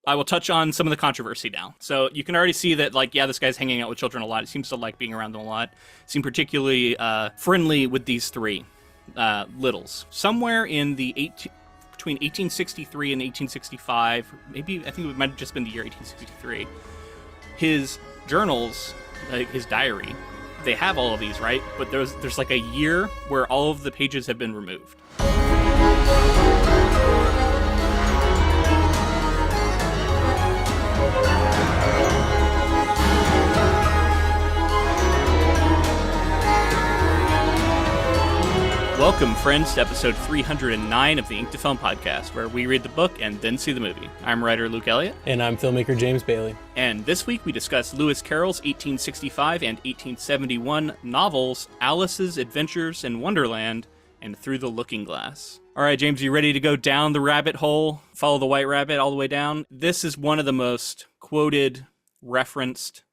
I will touch on some of the controversy now. So you can already see that, like, yeah, this guy's hanging out with children a lot. He seems to like being around them a lot. Seem particularly friendly with these three Liddles. Somewhere in the between 1863 and 1865, maybe I think it might have just been the year 1863. His journals, his diary, they have all of these, right? But there's like a year where all of the pages have been removed. Welcome, friends, to episode 309 of the Ink to Film podcast, where we read the book and then see the movie. I'm writer Luke Elliott. And I'm filmmaker James Bailey. And this week we discuss Lewis Carroll's 1865 and 1871 novels, Alice's Adventures in Wonderland and Through the Looking Glass. All right, James, you ready to go down the rabbit hole, follow the white rabbit all the way down? This is one of the most quoted, referenced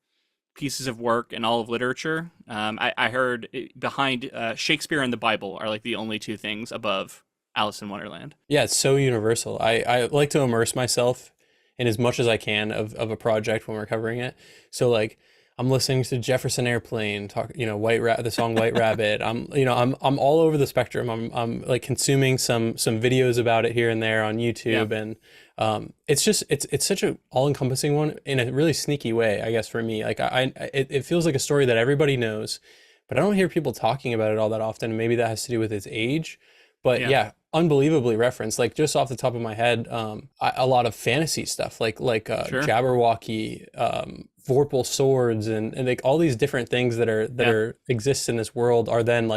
pieces of work in all of literature. I heard behind Shakespeare and the Bible are like the only two things above Alice in Wonderland. Yeah, it's so universal. I like to immerse myself in as much as I can of a project when we're covering it. So like I'm listening to Jefferson Airplane talk, the song White Rabbit. I'm all over the spectrum. I'm like consuming some videos about it here and there on YouTube. Yeah. And it's such a all-encompassing one in a really sneaky way, I guess, for me. Like it feels like a story that everybody knows, but I don't hear people talking about it all that often. And maybe that has to do with its age, but yeah, unbelievably referenced. Like just off the top of my head, a lot of fantasy stuff, like sure. Jabberwocky, Vorpal swords, and like all these different things that exist in this world are then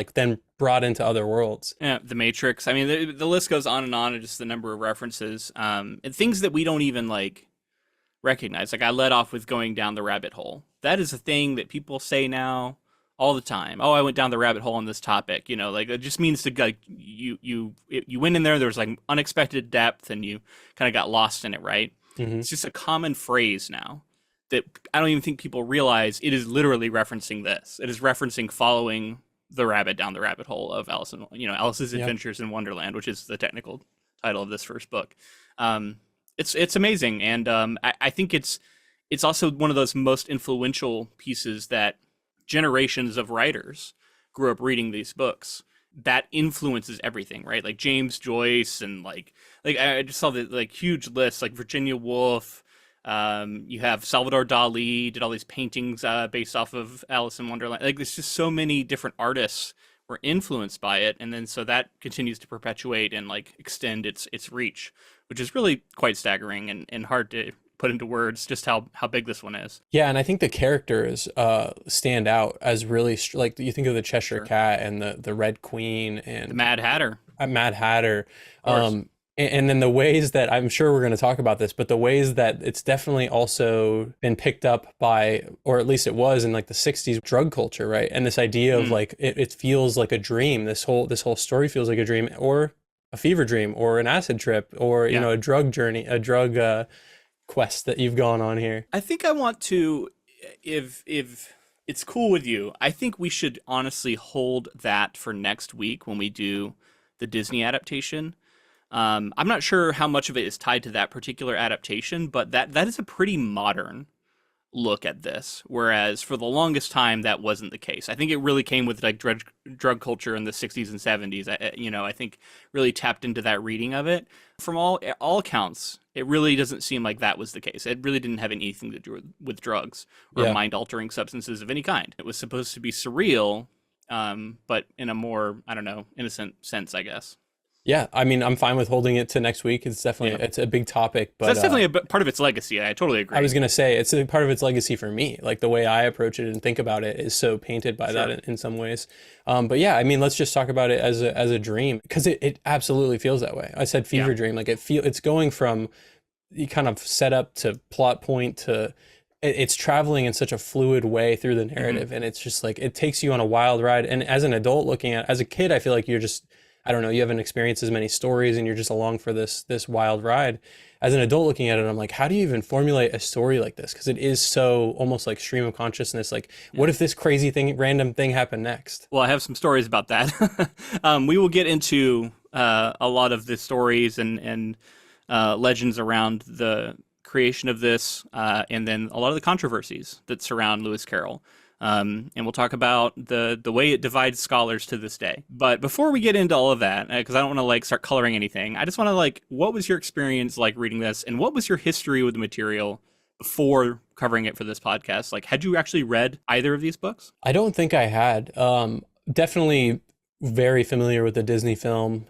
brought into other worlds. Yeah, the Matrix. I mean, the list goes on and just the number of references, and things that we don't even recognize. Like I led off with going down the rabbit hole. That is a thing that people say now all the time. Oh, I went down the rabbit hole on this topic. It just means to you went in there. There was like unexpected depth, and you kind of got lost in it. Right? Mm-hmm. It's just a common phrase now that I don't even think people realize it is literally referencing this. It is referencing following the rabbit down the rabbit hole of Alice's Adventures in Wonderland, which is the technical title of this first book. It's amazing, and I think it's also one of those most influential pieces that generations of writers grew up reading these books. That influences everything, right? Like James Joyce, and like I just saw the huge list, like Virginia Woolf. You have Salvador Dali did all these paintings based off of Alice in Wonderland. Like there's just so many different artists were influenced by it, and then so that continues to perpetuate and extend its reach, which is really quite staggering and hard to put into words just how big this one is. Yeah, and I think the characters stand out as really you think of the Cheshire sure. Cat and the Red Queen and the Mad Hatter. Mad Hatter. And then the ways that, I'm sure we're going to talk about this, but the ways that it's definitely also been picked up by, or at least it was in the 60s drug culture, right? And this idea of it feels like a dream. This whole story feels like a dream, or a fever dream, or an acid trip, or a drug journey, a drug quest that you've gone on here. I think I want to, if it's cool with you, I think we should honestly hold that for next week when we do the Disney adaptation. I'm not sure how much of it is tied to that particular adaptation, but that is a pretty modern look at this, whereas for the longest time that wasn't the case. I think it really came with drug culture in the 60s and 70s. I think really tapped into that reading of it. From all accounts, it really doesn't seem like that was the case. It really didn't have anything to do with drugs or mind-altering substances of any kind. It was supposed to be surreal, but in a more, innocent sense, I guess. Yeah, I mean, I'm fine with holding it to next week. It's definitely it's a big topic, but that's definitely a part of its legacy. I totally agree. I was gonna say it's a part of its legacy for me. Like the way I approach it and think about it is so painted by that in some ways. But yeah, I mean, let's just talk about it as a dream, because it absolutely feels that way. I said fever dream, like it's going from you kind of set up to plot point to it's traveling in such a fluid way through the narrative, and it's just it takes you on a wild ride. And as an adult as a kid, I feel like you're just, I don't know, you haven't experienced as many stories and you're just along for this wild ride. As an adult looking at it, I'm like, how do you even formulate a story like this? Because it is so almost like stream of consciousness. What if this crazy random thing happened next? Well, I have some stories about that. We will get into a lot of the stories and legends around the creation of this, and then a lot of the controversies that surround Lewis Carroll. And we'll talk about the way it divides scholars to this day. But before we get into all of that, because I don't want to like start coloring anything, I just want to like, what was your experience like reading this, and what was your history with the material before covering it for this podcast? Like, had you actually read either of these books? I don't think I had. Definitely very familiar with the Disney film.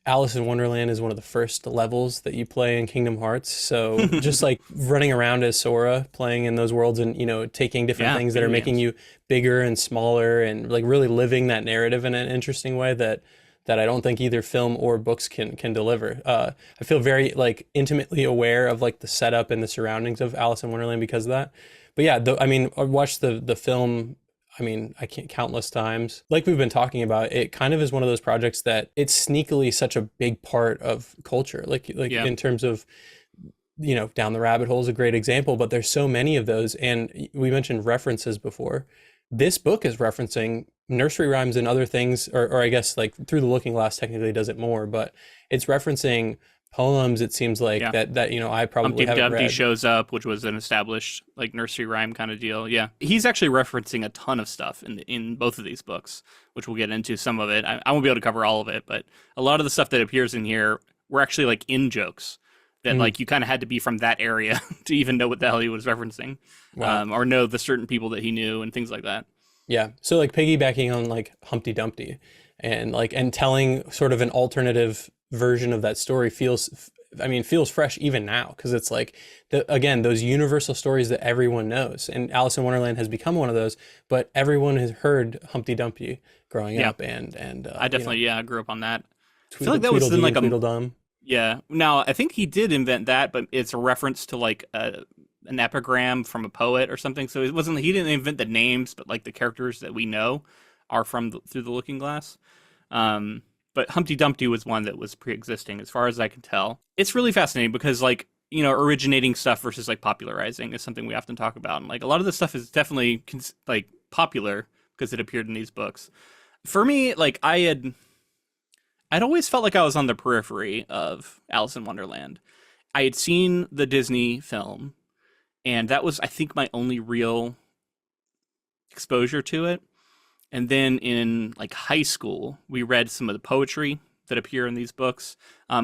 Alice in Wonderland is one of the first levels that you play in Kingdom Hearts. So just like running around as Sora, playing in those worlds and, taking different things that are making you bigger and smaller and like really living that narrative in an interesting way that I don't think either film or books can deliver. I feel very like intimately aware of like the setup and the surroundings of Alice in Wonderland because of that. But yeah, I watched the film. I can't countless times. Like we've been talking about, it kind of is one of those projects that it's sneakily such a big part of culture. In terms of, Down the Rabbit Hole is a great example, but there's so many of those. And we mentioned references before. This book is referencing nursery rhymes and other things, or I guess like Through the Looking Glass technically does it more, but it's referencing poems. It seems like that I probably haven't Dumpty read. shows up, which was an established like nursery rhyme kind of deal. Yeah, he's actually referencing a ton of stuff in both of these books, which we'll get into some of it. I won't be able to cover all of it, but a lot of the stuff that appears in here were actually like in jokes that like you kind of had to be from that area to even know what the hell he was referencing. Wow. Or know the certain people that he knew and things like that. Yeah. So like piggybacking on like Humpty Dumpty and telling sort of an alternative version of that story feels fresh even now, because it's like again those universal stories that everyone knows, and Alice in Wonderland has become one of those, but everyone has heard Humpty Dumpty growing up, and I definitely I grew up on that. I feel like that was in like Tweedledum. Yeah. Now I think he did invent that, but it's a reference to like an epigram from a poet or something. So it wasn't, he didn't invent the names, but like the characters that we know are from Through the Looking Glass. But Humpty Dumpty was one that was pre-existing as far as I can tell. It's really fascinating because like, originating stuff versus like popularizing is something we often talk about. And like a lot of this stuff is definitely like popular because it appeared in these books. For me, like I'd always felt like I was on the periphery of Alice in Wonderland. I had seen the Disney film, and that was, I think, my only real exposure to it. And then in like high school, we read some of the poetry that appear in these books.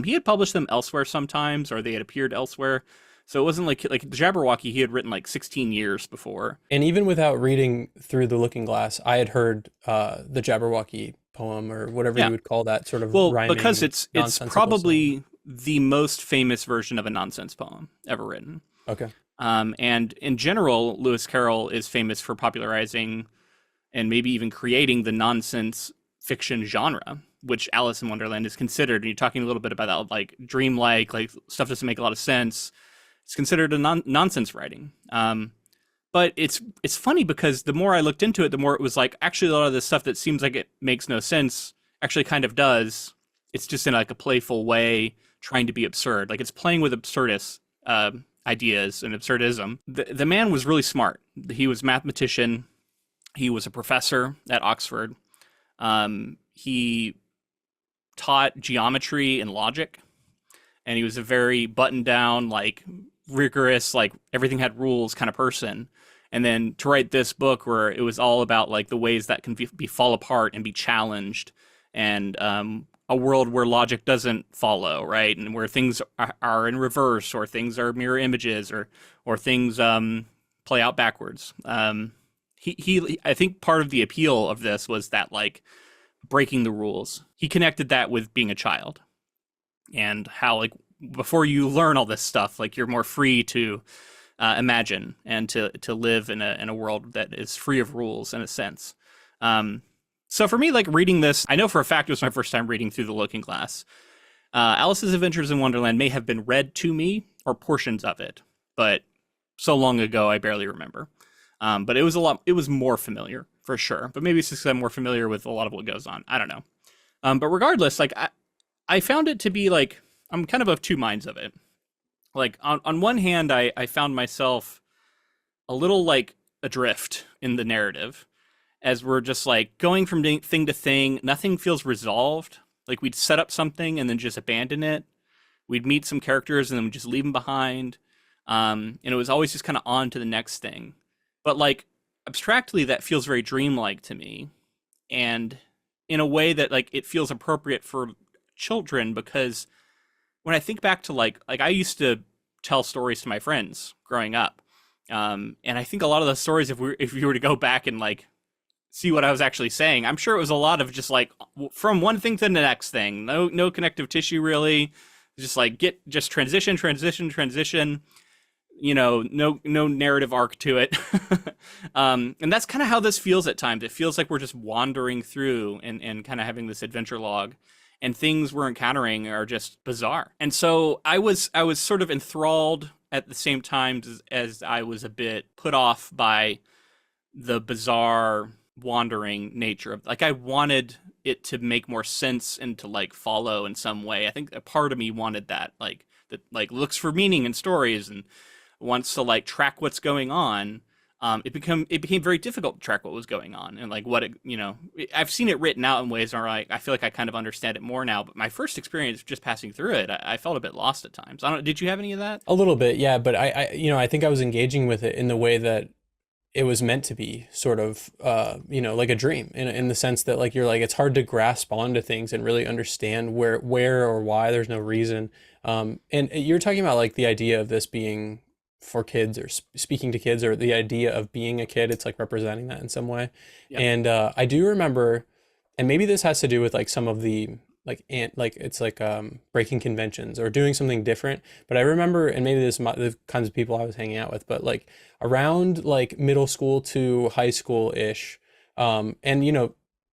He had published them elsewhere sometimes, or they had appeared elsewhere. So it wasn't like the Jabberwocky he had written like 16 years before. And even without reading Through the Looking Glass, I had heard the Jabberwocky poem, or whatever you would call that sort of rhyming, because it's probably the most famous version of a nonsense poem ever written. Okay. And in general, Lewis Carroll is famous for popularizing and maybe even creating the nonsense fiction genre, which Alice in Wonderland is considered. And you're talking a little bit about that, like dreamlike, like stuff doesn't make a lot of sense. It's considered a nonsense writing. But it's funny because the more I looked into it, the more it was like, actually, a lot of this stuff that seems like it makes no sense actually kind of does. It's just in like a playful way, trying to be absurd. Like it's playing with absurdist ideas and absurdism. The man was really smart. He was a mathematician. He was a professor at Oxford. He taught geometry and logic. And he was a very buttoned down, like rigorous, like everything had rules kind of person. And then to write this book where it was all about like the ways that can be fall apart and be challenged, and a world where logic doesn't follow, right? And where things are in reverse, or things are mirror images, or things play out backwards. He I think part of the appeal of this was that like breaking the rules. He connected that with being a child, and how like before you learn all this stuff, like you're more free to imagine and to live in a world that is free of rules in a sense. So for me, like reading this, I know for a fact it was my first time reading Through the Looking Glass. Alice's Adventures in Wonderland may have been read to me, or portions of it, but so long ago I barely remember. But it was more familiar for sure. But maybe it's just because I'm more familiar with a lot of what goes on. I don't know. But regardless, like I found it to be like, I'm kind of two minds of it. Like on one hand, I found myself a little like adrift in the narrative, as we're just like going from thing to thing. Nothing feels resolved. Like we'd set up something and then just abandon it. We'd meet some characters and then we'd just leave them behind. And it was always just kind of on to the next thing. But like abstractly, that feels very dreamlike to me, and in a way that like it feels appropriate for children, because when I think back to like I used to tell stories to my friends growing up, and I think a lot of those stories, if you were to go back and like see what I was actually saying, I'm sure it was a lot of just like from one thing to the next thing, no connective tissue really, just like just transition, no narrative arc to it. And that's kind of how this feels at times. It feels like we're just wandering through and kind of having this adventure log, and things we're encountering are just bizarre. And so I was sort of enthralled at the same time as I was a bit put off by the bizarre wandering nature of, like, I wanted it to make more sense and to like follow in some way. I think a part of me wanted that looks for meaning in stories and wants to like track what's going on. It became very difficult to track what was going on, and like I've seen it written out in ways where like I feel like I kind of understand it more now. But my first experience just passing through it, I felt a bit lost at times. I don't. Did you have any of that? A little bit, yeah. But I think I was engaging with it in the way that it was meant to be, sort of, like a dream, in the sense that like you're like, it's hard to grasp onto things and really understand where or why. There's no reason. And you're talking about like the idea of this being for kids, or speaking to kids, or the idea of being a kid. It's like representing that in some way. Yep. And I do remember, and maybe this has to do with like some of the it's like breaking conventions or doing something different. But I remember, and maybe this is the kinds of people I was hanging out with, but like around like middle school to high school ish, and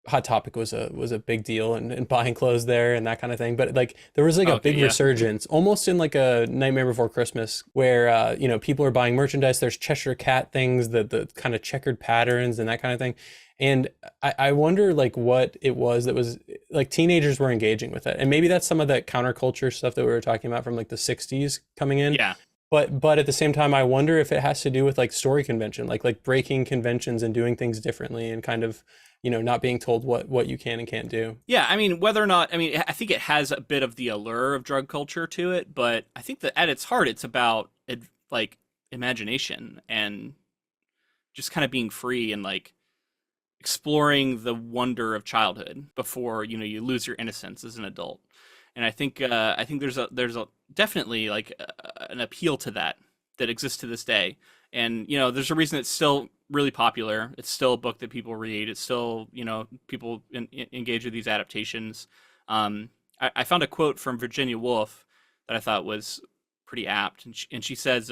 Hot Topic was a big deal, and buying clothes there and that kind of thing. But like there was like a big resurgence, almost in like a Nightmare Before Christmas, where people are buying merchandise. There's Cheshire Cat things, the kind of checkered patterns and that kind of thing. And I wonder like what it was that was like teenagers were engaging with it. And maybe that's some of that counterculture stuff that we were talking about from like the 60s coming in. Yeah. But at the same time, I wonder if it has to do with like story convention, like breaking conventions and doing things differently, and kind of, not being told what you can and can't do. Yeah, I mean, I think it has a bit of the allure of drug culture to it, but I think that at its heart, it's about like imagination and just kind of being free and like exploring the wonder of childhood before you lose your innocence as an adult. And I think there's a definitely like an appeal to that exists to this day. And there's a reason it's still really popular. It's still a book that people read. It's still people engage with these adaptations. I found a quote from Virginia Woolf that I thought was pretty apt, and she says,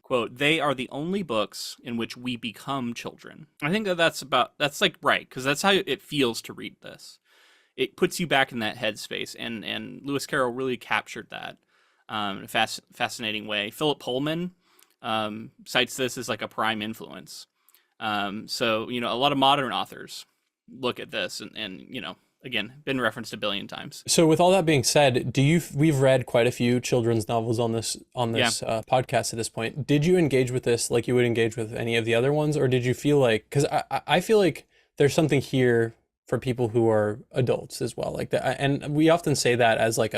quote, "They are the only books in which we become children." I think that's like right, because that's how it feels to read this. It puts you back in that headspace, and Lewis Carroll really captured that in a fascinating way. Philip Pullman cites this as like a prime influence. So a lot of modern authors look at this, and again, been referenced a billion times. So with all that being said, we've read quite a few children's novels on this podcast at this point. Did you engage with this like you would engage with any of the other ones, or did you feel like, because I feel like there's something here for people who are adults as well, like that, and we often say that as like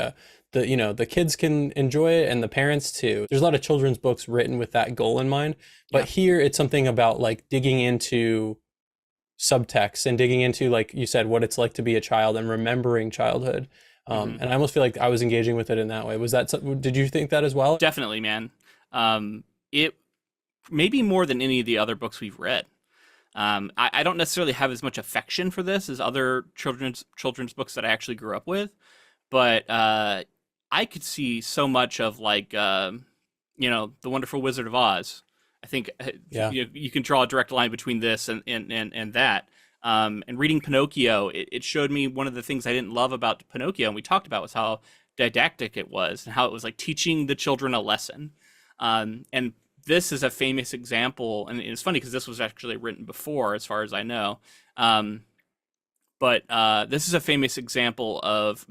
the kids can enjoy it and the parents too. There's a lot of children's books written with that goal in mind, but here it's something about like digging into subtext and digging into, like you said, what it's like to be a child and remembering childhood. And I almost feel like I was engaging with it in that way. Did you think that as well? Definitely, man. It maybe more than any of the other books we've read. I don't necessarily have as much affection for this as other children's books that I actually grew up with, but I could see so much of like The Wonderful Wizard of Oz. I think you can draw a direct line between this and that. And reading Pinocchio, it showed me one of the things I didn't love about Pinocchio, and we talked about, was how didactic it was and how it was like teaching the children a lesson. And this is a famous example, and it's funny because this was actually written before, as far as I know. But this is a famous example of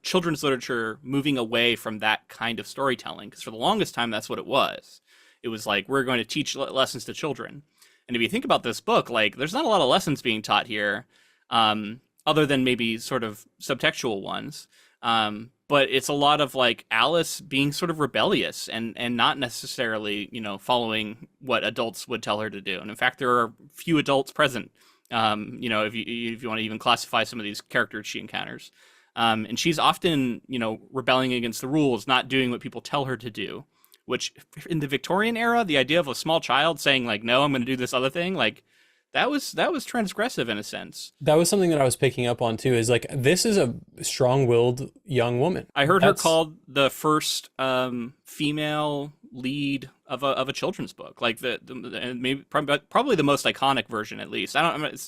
children's literature moving away from that kind of storytelling, because for the longest time, that's what it was. It was like, we're going to teach lessons to children. And if you think about this book, like, there's not a lot of lessons being taught here, other than maybe sort of subtextual ones. But it's a lot of like Alice being sort of rebellious and not necessarily, following what adults would tell her to do. And in fact, there are few adults present. If you want to even classify some of these characters she encounters. And she's often, rebelling against the rules, not doing what people tell her to do, which in the Victorian era, the idea of a small child saying like, no, I'm going to do this other thing, like that was transgressive in a sense. That was something that I was picking up on too, is like, this is a strong-willed young woman. I heard her called the first female lead of a children's book, like maybe probably the most iconic version, at least.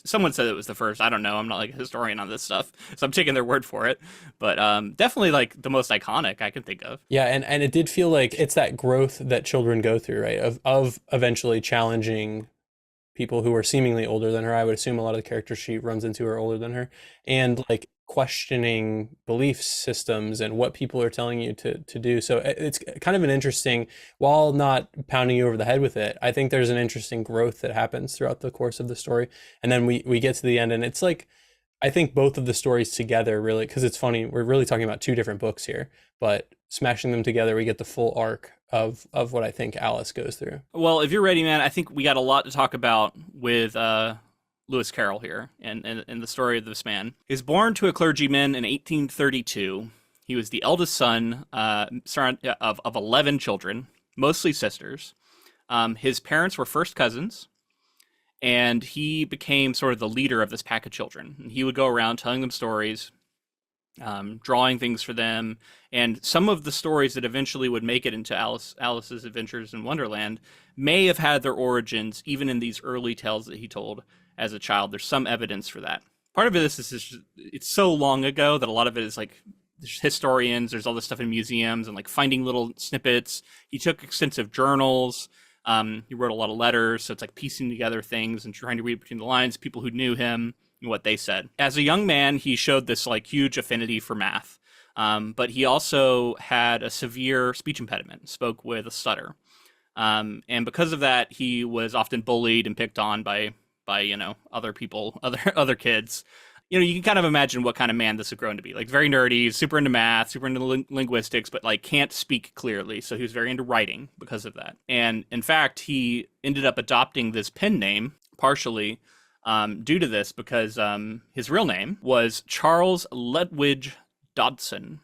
Someone said it was the first. I don't know. I'm not like a historian on this stuff, so I'm taking their word for it. But definitely like the most iconic I can think of. Yeah, and it did feel like it's that growth that children go through, right? Of eventually challenging people who are seemingly older than her. I would assume a lot of the characters she runs into are older than her, and like questioning belief systems and what people are telling you to do. So it's kind of an interesting, while not pounding you over the head with it, I think there's an interesting growth that happens throughout the course of the story. And then we get to the end, and it's like, I think both of the stories together really, because it's funny, we're really talking about two different books here, but smashing them together, we get the full arc of what I think Alice goes through. Well, if you're ready, man, I think we got a lot to talk about with Lewis Carroll here and the story of this man. He was born to a clergyman in 1832. He was the eldest son of 11 children, mostly sisters. His parents were first cousins, and he became sort of the leader of this pack of children. And he would go around telling them stories, drawing things for them, and some of the stories that eventually would make it into Alice's Adventures in Wonderland may have had their origins even in these early tales that he told as a child. There's some evidence for that. Part of it is it's so long ago that a lot of it is like, there's historians, there's all this stuff in museums and like finding little snippets. He took extensive journals. He wrote a lot of letters, so it's like piecing together things and trying to read between the lines, people who knew him and what they said. As a young man, he showed this like huge affinity for math, but he also had a severe speech impediment, spoke with a stutter. And because of that, he was often bullied and picked on by other people, other kids. You can kind of imagine what kind of man this had grown to be. Like very nerdy, super into math, super into linguistics, but like can't speak clearly. So he was very into writing because of that. And in fact, he ended up adopting this pen name partially due to this, because his real name was Charles Lutwidge Dodson.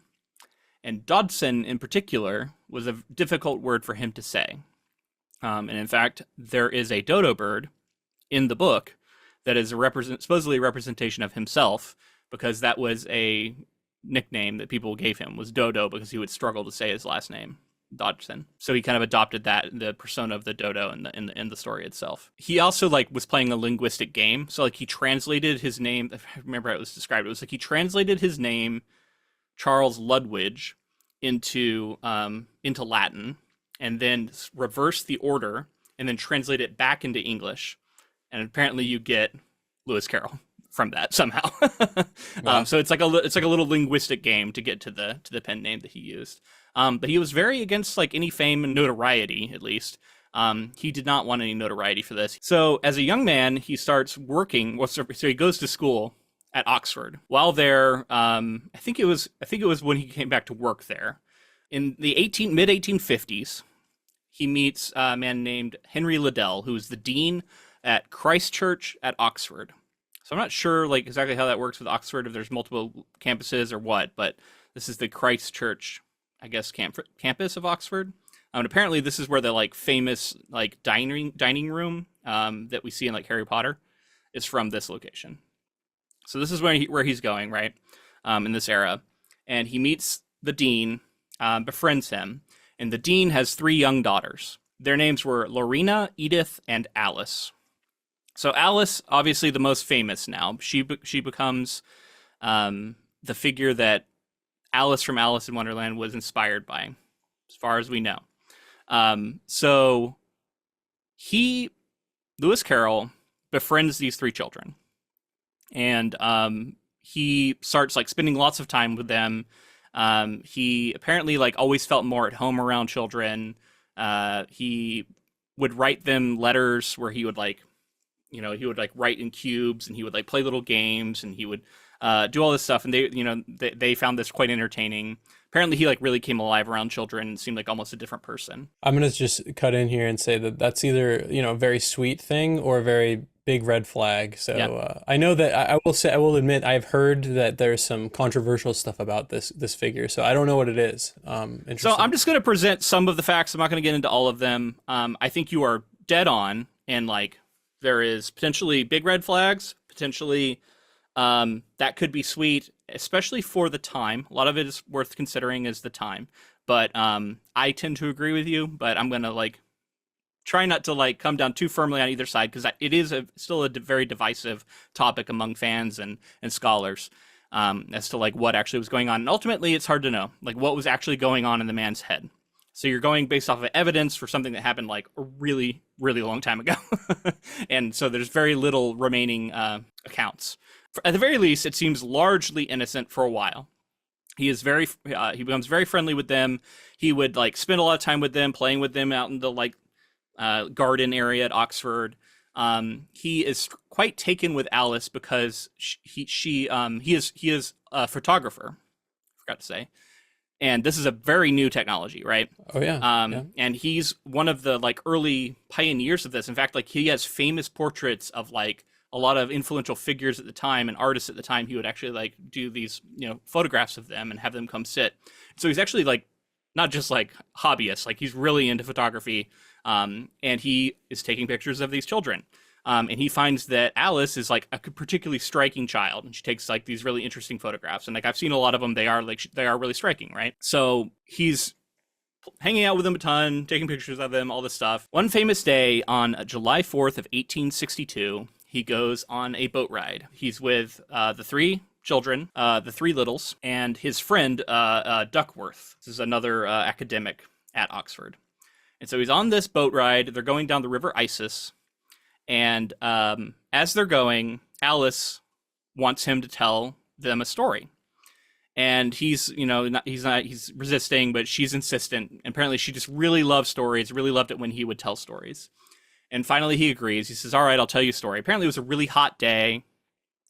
And Dodson in particular was a difficult word for him to say. And in fact, there is a dodo bird in the book that is supposedly a representation of himself, because that was a nickname that people gave him, was Dodo, because he would struggle to say his last name, Dodgson. So he kind of adopted that, the persona of the dodo in the story itself. He also like was playing a linguistic game. So like he translated his name. I remember how it was described. It was like he translated his name, Charles Ludwig, into Latin, and then reversed the order and then translate it back into English. And apparently you get Lewis Carroll from that somehow. Wow. So it's like a little linguistic game to get to the pen name that he used. But he was very against like any fame and notoriety, at least. He did not want any notoriety for this. So as a young man, he starts working. So he goes to school at Oxford. While there, I think it was when he came back to work there. In the mid 1850s, he meets a man named Henry Liddell, who is the dean at Christ Church at Oxford. So I'm not sure like exactly how that works with Oxford, if there's multiple campuses or what, but this is the Christ Church, I guess, campus of Oxford. And apparently this is where the like famous like dining room that we see in like Harry Potter is from this location. So this is where he's going, right? In this era. And he meets the dean, befriends him, and the dean has 3 young daughters. Their names were Lorena, Edith, and Alice. So Alice, obviously the most famous now. She becomes the figure that Alice from Alice in Wonderland was inspired by, as far as we know. So Lewis Carroll, befriends these 3 children. And he starts like spending lots of time with them. He apparently like always felt more at home around children. He would write them letters where he would like, he would like write in cubes, and he would like play little games, and he would do all this stuff, and they found this quite entertaining. Apparently, he like really came alive around children and seemed like almost a different person. I'm gonna just cut in here and say that that's either, a very sweet thing or a very big red flag. So Yeah. I know that I will admit I've heard that there's some controversial stuff about this figure. So I don't know what it is. So Interesting. I'm just going to present some of the facts. I'm not going to get into all of them. I think you are dead on, and like there is potentially big red flags, potentially that could be sweet, especially for the time. A lot of it is worth considering is the time. But I tend to agree with you, but I'm going to like try not to like come down too firmly on either side because it is still a very divisive topic among fans and scholars as to like what actually was going on. And ultimately, it's hard to know like what was actually going on in the man's head. So you're going based off of evidence for something that happened like a really, really long time ago. And so there's very little remaining accounts. At the very least, it seems largely innocent for a while. He becomes very friendly with them. He would like spend a lot of time with them, playing with them out in the like garden area at Oxford. He is quite taken with Alice because he is a photographer. I forgot to say. And this is a very new technology, right? Oh yeah. Yeah. And he's one of the like early pioneers of this. In fact, like he has famous portraits of like a lot of influential figures at the time and artists at the time. He would actually like do these, photographs of them and have them come sit. So he's actually like not just like hobbyist, like he's really into photography. And he is taking pictures of these children. And he finds that Alice is like a particularly striking child, and she takes like these really interesting photographs. And like I've seen a lot of them; they are really striking, right? So he's hanging out with them a ton, taking pictures of them, all this stuff. One famous day on July 4th of 1862, he goes on a boat ride. He's with the three children, the three Littles, and his friend Duckworth. This is another academic at Oxford. And so he's on this boat ride. They're going down the River Isis. And as they're going, Alice wants him to tell them a story. And he's resisting, but she's insistent. And apparently she just really loves stories, really loved it when he would tell stories. And finally he agrees. He says, all right, I'll tell you a story. Apparently it was a really hot day.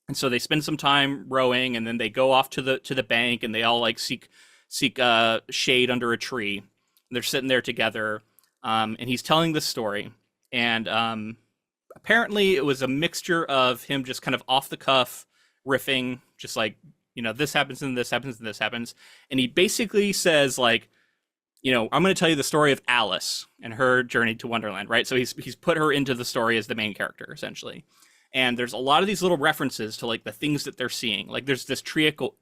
And so they spend some time rowing, and then they go off to the bank, and they all like seek shade under a tree. And they're sitting there together. And he's telling this story. And apparently it was a mixture of him just kind of off the cuff riffing, just like, this happens and this happens and this happens. And he basically says like, I'm going to tell you the story of Alice and her journey to Wonderland, right? So he's put her into the story as the main character, essentially. And there's a lot of these little references to like the things that they're seeing. Like there's this treacle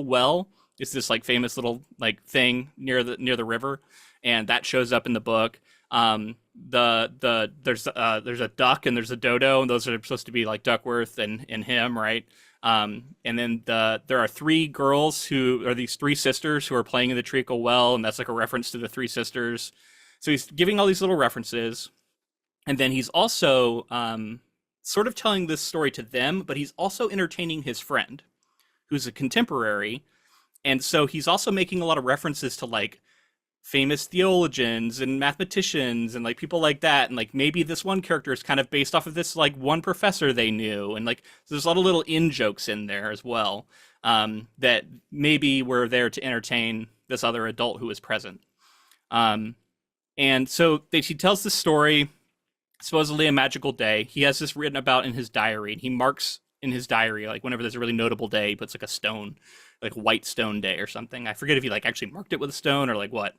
well. It's this like famous little like thing near the river. And that shows up in the book. There's a duck and there's a dodo, and those are supposed to be like Duckworth and him, right? And then there are three girls who are these three sisters who are playing in the treacle well, and that's like a reference to the three sisters. So he's giving all these little references, and then he's also sort of telling this story to them, but he's also entertaining his friend, who's a contemporary, and so he's also making a lot of references to like famous theologians and mathematicians and like people like that, and like maybe this one character is kind of based off of this like one professor they knew, and like so there's a lot of little in jokes in there as well that maybe were there to entertain this other adult who was present. And so he tells the story, supposedly a magical day. He has this written about in his diary, and he marks in his diary like whenever there's a really notable day, he puts like a stone, like White Stone Day or something. I forget if he like actually marked it with a stone or like what.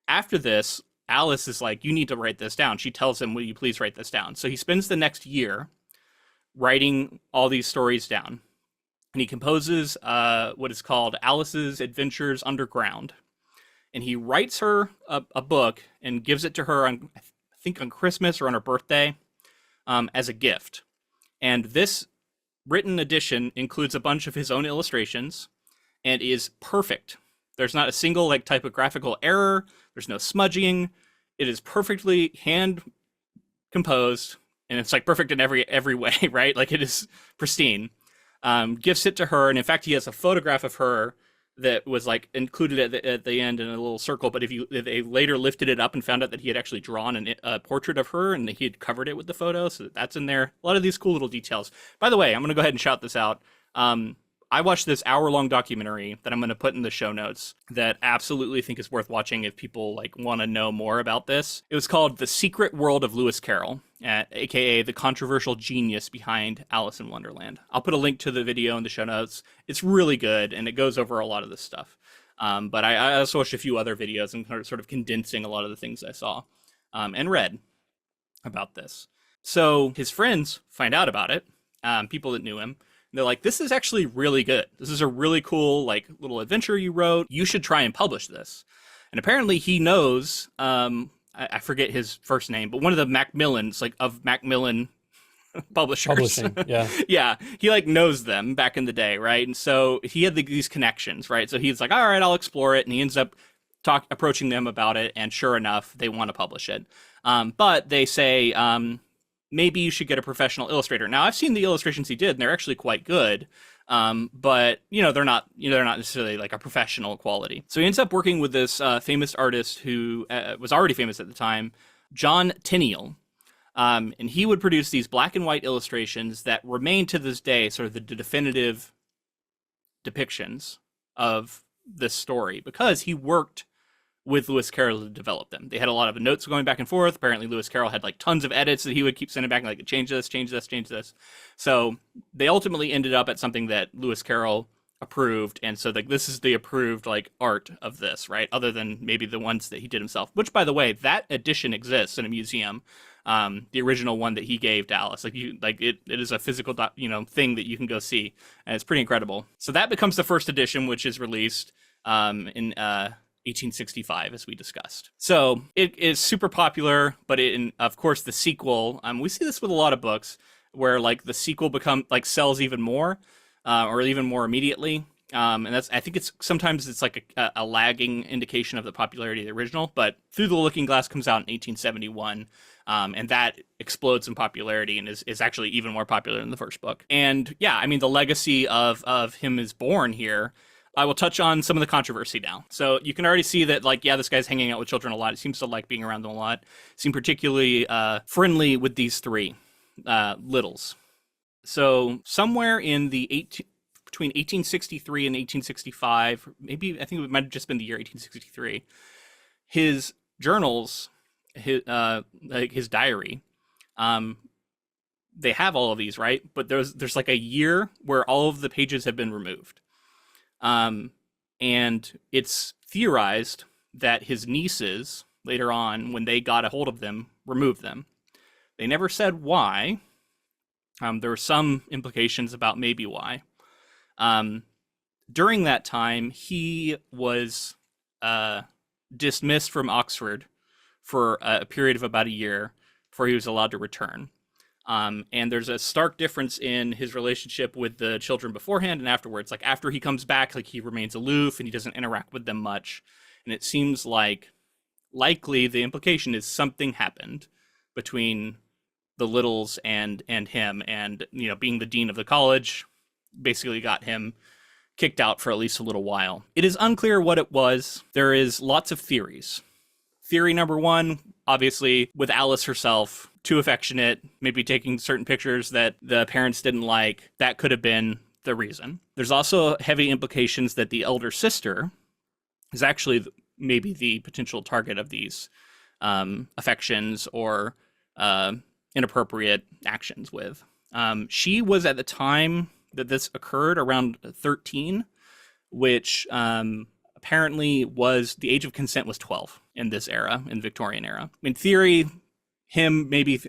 After this, Alice is like, you need to write this down. She tells him, will you please write this down? So he spends the next year writing all these stories down. And he composes what is called Alice's Adventures Underground. And he writes her a book and gives it to her on, I think on Christmas or on her birthday as a gift. And this written edition includes a bunch of his own illustrations and is perfect. There's not a single like typographical error. There's no smudging. It is perfectly hand composed, and it's like perfect in every way, right? Like it is pristine. Gifts it to her, and in fact, he has a photograph of her that was like included at the end in a little circle. But if they later lifted it up and found out that he had actually drawn a portrait of her, and he had covered it with the photo, so that's in there. A lot of these cool little details. By the way, I'm going to go ahead and shout this out. I watched this hour-long documentary that I'm going to put in the show notes that absolutely think is worth watching if people like want to know more about this. It was called The Secret World of Lewis Carroll, aka the controversial genius behind Alice in Wonderland. I'll put a link to the video in the show notes. It's really good, and it goes over a lot of this stuff. But I also watched a few other videos and sort of condensing a lot of the things I saw and read about this. So his friends find out about it, people that knew him. They're like, this is actually really good. This is a really cool, like, little adventure you wrote. You should try and publish this. And apparently he knows, I forget his first name, but one of the Macmillans, like, of Macmillan publishers. Publishing, yeah. Yeah, he, like, knows them back in the day, right? And so he had these connections, right? So he's like, all right, I'll explore it. And he ends up approaching them about it. And sure enough, they want to publish it. But they say, maybe you should get a professional illustrator. Now, I've seen the illustrations he did, and they're actually quite good. But they're not necessarily like a professional quality. So he ends up working with this famous artist who was already famous at the time, John Tenniel. And he would produce these black and white illustrations that remain to this day sort of the definitive depictions of this story, because he worked with Lewis Carroll to develop them. They had a lot of notes going back and forth. Apparently Lewis Carroll had like tons of edits that he would keep sending back, like change this, change this, change this. So they ultimately ended up at something that Lewis Carroll approved. And so like this is the approved like art of this, right? Other than maybe the ones that he did himself, which by the way, that edition exists in a museum. The original one that he gave to Alice, it is a physical thing that you can go see, and it's pretty incredible. So that becomes the first edition, which is released in 1865, as we discussed. So it is super popular, but of course the sequel, we see this with a lot of books where like the sequel sells even more, or even more immediately. And I think sometimes it's like a lagging indication of the popularity of the original, but Through the Looking Glass comes out in 1871. And that explodes in popularity and is actually even more popular than the first book. And yeah, I mean, the legacy of him is born here. I will touch on some of the controversy now. So you can already see that, like, yeah, this guy's hanging out with children a lot. He seems to like being around them a lot. Seemed particularly friendly with these three Liddles. So somewhere in between 1863 and 1865, maybe I think it might have just been the year 1863, his journals, his diary, they have all of these, right? But there's like a year where all of the pages have been removed. And it's theorized that his nieces later on, when they got a hold of them, removed them. They never said why. There were some implications about maybe why. During that time, he was dismissed from Oxford for a period of about a year before he was allowed to return. And there's a stark difference in his relationship with the children beforehand and afterwards. Like after he comes back, like he remains aloof and he doesn't interact with them much. And it seems like likely the implication is something happened between the Liddles and him, and being the dean of the college basically got him kicked out for at least a little while. It is unclear what it was. There is lots of theories. Theory number one, obviously, with Alice herself, too affectionate, maybe taking certain pictures that the parents didn't like. That could have been the reason. There's also heavy implications that the elder sister is actually maybe the potential target of these affections or inappropriate actions with. She was, at the time that this occurred, around 13, which apparently was the age of consent was 12 in this era, in Victorian era. In theory, him maybe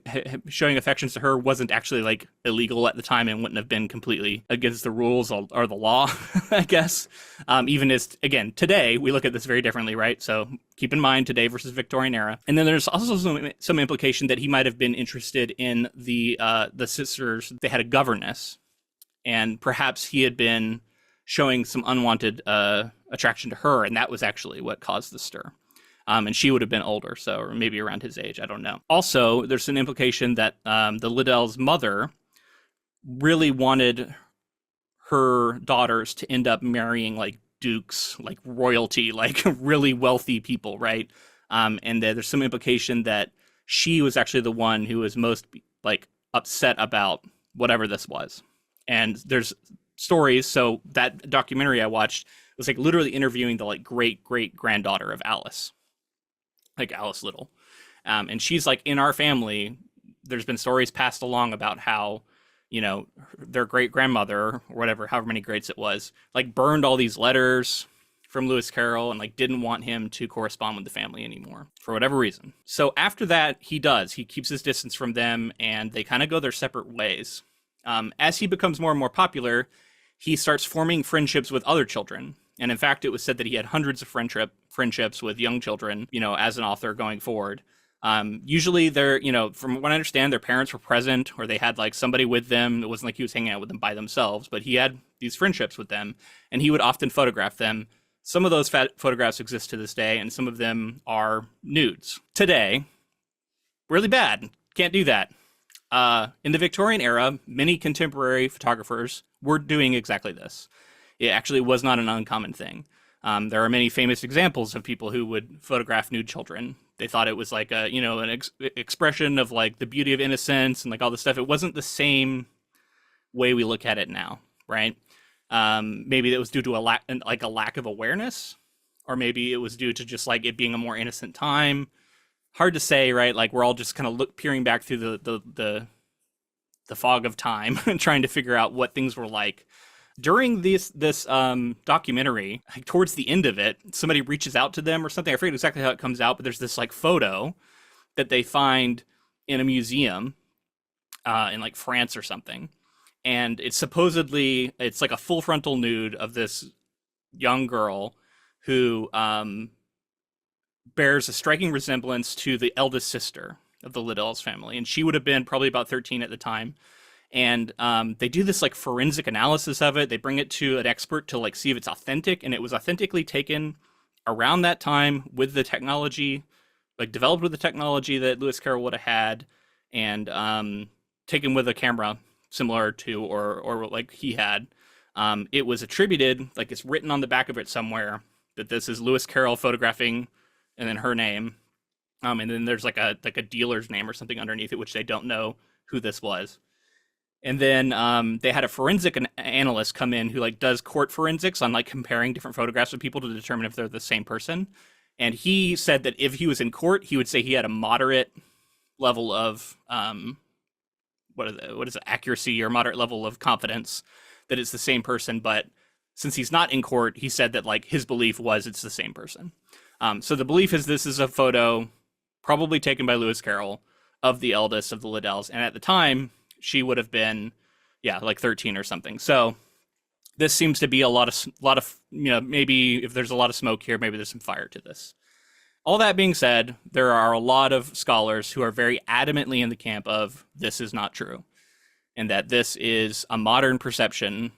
showing affections to her wasn't actually like illegal at the time and wouldn't have been completely against the rules or the law, I guess. Even as, again, today we look at this very differently, right? So keep in mind today versus Victorian era. And then there's also some implication that he might have been interested in the sisters. They had a governess, and perhaps he had been showing some unwanted attraction to her, and that was actually what caused the stir. And she would have been older, or maybe around his age, I don't know. Also, there's an implication that the Liddell's mother really wanted her daughters to end up marrying like dukes, like royalty, like really wealthy people, right? And there's some implication that she was actually the one who was most like upset about whatever this was. And there's stories. So that documentary I watched was like literally interviewing the like great great granddaughter of Alice, like Alice Liddell. And she's like, in our family, there's been stories passed along about how, you know, their great grandmother or whatever, however many greats it was, like burned all these letters from Lewis Carroll and like didn't want him to correspond with the family anymore for whatever reason. So after that, he keeps his distance from them, and they kind of go their separate ways. As he becomes more and more popular, he starts forming friendships with other children. And in fact, it was said that he had hundreds of friendships with young children, you know, as an author going forward. Usually they're, you know, from what I understand, their parents were present, or they had like somebody with them. It wasn't like he was hanging out with them by themselves, but he had these friendships with them, and he would often photograph them. Some of those photographs exist to this day, and some of them are nudes. Today, really bad. Can't do that. In the Victorian era, many contemporary photographers were doing exactly this. It actually was not an uncommon thing. There are many famous examples of people who would photograph nude children. They thought it was like a, you know, an expression of like the beauty of innocence and like all this stuff. It wasn't the same way we look at it now, right? Maybe it was due to a lack of awareness, or maybe it was due to just like it being a more innocent time. Hard to say, right? Like we're all just kind of peering back through the fog of time and trying to figure out what things were like. During this documentary, like towards the end of it, somebody reaches out to them or something. I forget exactly how it comes out, but there's this like photo that they find in a museum in like France or something. And it's like a full frontal nude of this young girl who bears a striking resemblance to the eldest sister of the Liddells family. And she would have been probably about 13 at the time. And they do this like forensic analysis of it. They bring it to an expert to like see if it's authentic, and it was authentically taken around that time with the technology, like developed with the technology that Lewis Carroll would have had, and taken with a camera similar to or like he had. It was attributed, like it's written on the back of it somewhere, that this is Lewis Carroll photographing, and then her name, and then there's like a dealer's name or something underneath it, which they don't know who this was. And then they had a forensic analyst come in who like does court forensics on like comparing different photographs of people to determine if they're the same person. And he said that if he was in court, he would say he had a moderate level of what is it, accuracy, or moderate level of confidence that it's the same person. But since he's not in court, he said that like his belief was it's the same person. So the belief is this is a photo probably taken by Lewis Carroll of the eldest of the Liddells, and at the time she would have been, like 13 or something. So this seems to be a lot of, you know, maybe if there's a lot of smoke here, maybe there's some fire to this. All that being said, there are a lot of scholars who are very adamantly in the camp of this is not true, and that this is a modern perception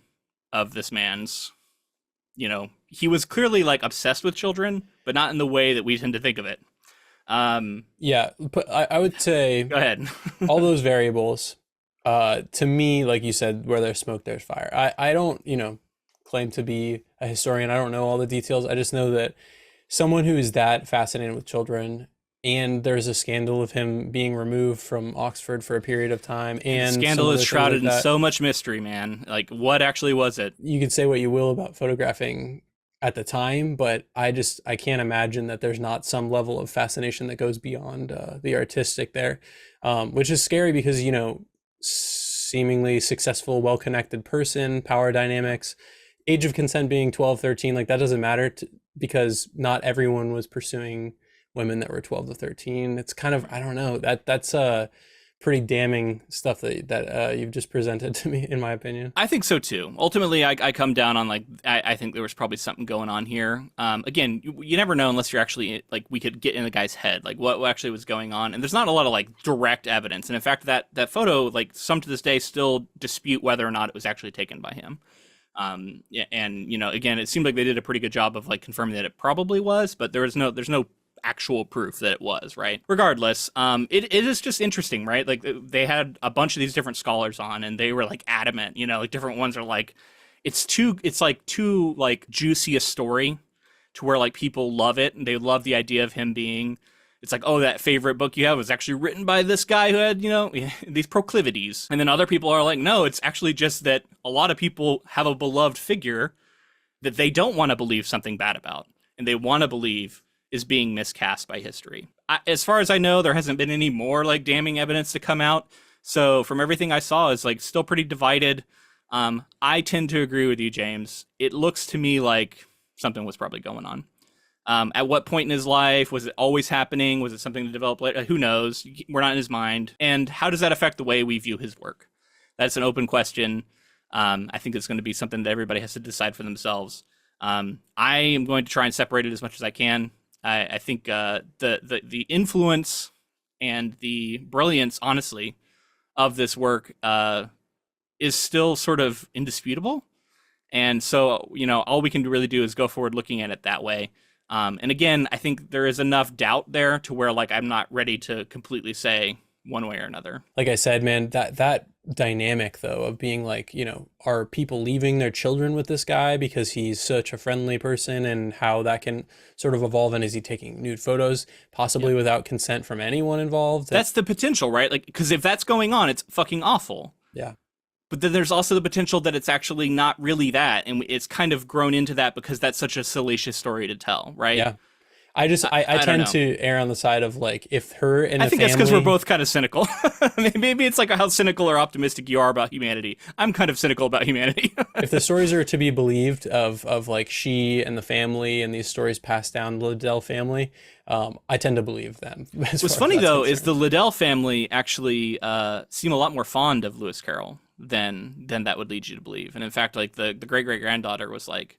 of this man's, you know, he was clearly like obsessed with children, but not in the way that we tend to think of it. Yeah, but I would say Go ahead. all those variables, to me, like you said, where there's smoke, there's fire. I don't, you know, claim to be a historian. I don't know all the details. I just know that someone who is that fascinated with children, and there's a scandal of him being removed from Oxford for a period of time, and the scandal is shrouded in so much mystery, man. Like, what actually was it? You could say what you will about photographing at the time, but I can't imagine that there's not some level of fascination that goes beyond the artistic there, which is scary because, you know, seemingly successful, well-connected person, power dynamics, age of consent being 12, 13, like that doesn't matter because not everyone was pursuing women that were 12 to 13. It's kind of, I don't know, that's pretty damning stuff that you've just presented to me, in my opinion. I think so too. Ultimately, I come down on like I think there was probably something going on here. Again, you never know unless you're actually like we could get in the guy's head, like what actually was going on. And there's not a lot of like direct evidence. And in fact, that photo, like some to this day still dispute whether or not it was actually taken by him. And you know, again, it seemed like they did a pretty good job of like confirming that it probably was, but there's no actual proof that it was, right? Regardless, it is just interesting, right? Like they had a bunch of these different scholars on, and they were like adamant, you know, like different ones are like, it's too like juicy a story to where like people love it, and they love the idea of him being, it's like, oh, that favorite book you have was actually written by this guy who had, these proclivities. And then other people are like, no, it's actually just that a lot of people have a beloved figure that they don't want to believe something bad about, and they want to believe is being miscast by history. As far as I know, there hasn't been any more like damning evidence to come out. So from everything I saw, it's like still pretty divided. I tend to agree with you, James. It looks to me like something was probably going on. At what point in his life? Was it always happening? Was it something to develop later? Who knows? We're not in his mind. And how does that affect the way we view his work? That's an open question. I think it's going to be something that everybody has to decide for themselves. I am going to try and separate it as much as I can. I think the influence and the brilliance, honestly, of this work is still sort of indisputable. And so, all we can really do is go forward looking at it that way. And again, I think there is enough doubt there to where like I'm not ready to completely say one way or another. Like I said, man, that dynamic though of being like, are people leaving their children with this guy because he's such a friendly person, and how that can sort of evolve, and is he taking nude photos possibly without consent from anyone involved? That's the potential, right? Like, because if that's going on, it's fucking awful. Yeah. But then there's also the potential that it's actually not really that, and it's kind of grown into that because that's such a salacious story to tell, right? Yeah. I tend to err on the side of like, if her and the family... I think that's because we're both kind of cynical. Maybe it's like how cynical or optimistic you are about humanity. I'm kind of cynical about humanity. If the stories are to be believed of like she and the family, and these stories passed down the Liddell family, I tend to believe them. What's funny though is the Liddell family actually seem a lot more fond of Lewis Carroll than that would lead you to believe. And in fact, like the great-great-granddaughter was like,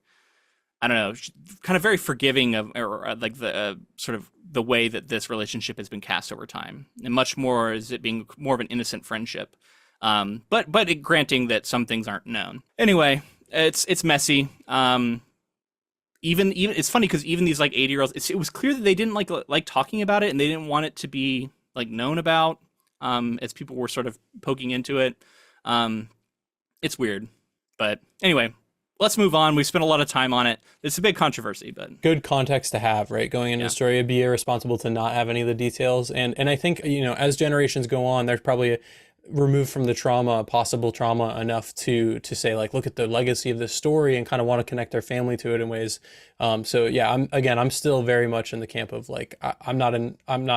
I don't know, kind of very forgiving of, or like the sort of the way that this relationship has been cast over time, and much more as it being more of an innocent friendship. But granting that some things aren't known. Anyway, it's messy. Even it's funny because even these like 80-year-olds, it was clear that they didn't like talking about it, and they didn't want it to be like known about. As people were sort of poking into it. It's weird, but anyway. Let's move on. We spent a lot of time on it. It's a big controversy, but good context to have, right? Going into the story, it'd be irresponsible to not have any of the details. And I think, as generations go on, there's probably removed from the possible trauma enough to say like, look at the legacy of this story and kind of want to connect their family to it in ways. So yeah, I'm still very much in the camp of like, I'm not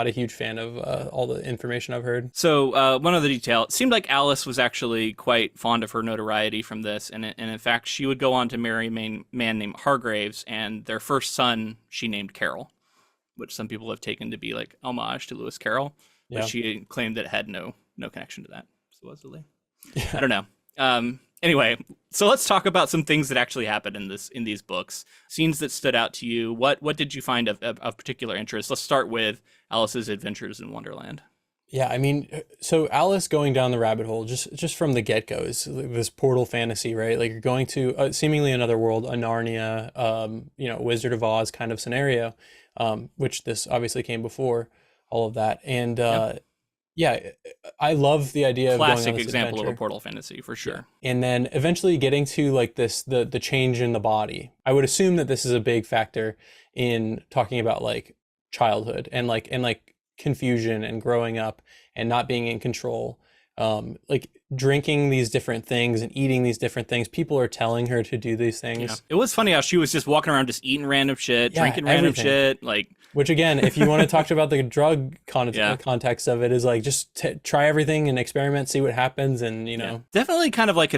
a huge fan of all the information I've heard. So one other detail, it seemed like Alice was actually quite fond of her notoriety from this. And in fact, she would go on to marry a man named Hargraves, and their first son, she named Carroll, which some people have taken to be like homage to Lewis Carroll. But Yeah. she claimed that it had no connection to that, supposedly. Yeah. I don't know. Anyway, so let's talk about some things that actually happened in these books. Scenes that stood out to you. What did you find of particular interest? Let's start with Alice's adventures in Wonderland. Yeah, I mean, so Alice going down the rabbit hole just from the get-go is this portal fantasy, right? Like you're going to seemingly another world, a Narnia, Wizard of Oz kind of scenario, which this obviously came before all of that. And yeah, I love the idea of going on classic this example adventure. of a portal fantasy for sure. And then eventually getting to like the change in the body. I would assume that this is a big factor in talking about like childhood and like confusion and growing up and not being in control. Like drinking these different things and eating these different things. People are telling her to do these things. Yeah. It was funny how she was just walking around just eating random shit, drinking random everything. shit, like. Which again, if you want to talk about the drug context of it, is like just try everything and experiment, see what happens, and definitely kind of like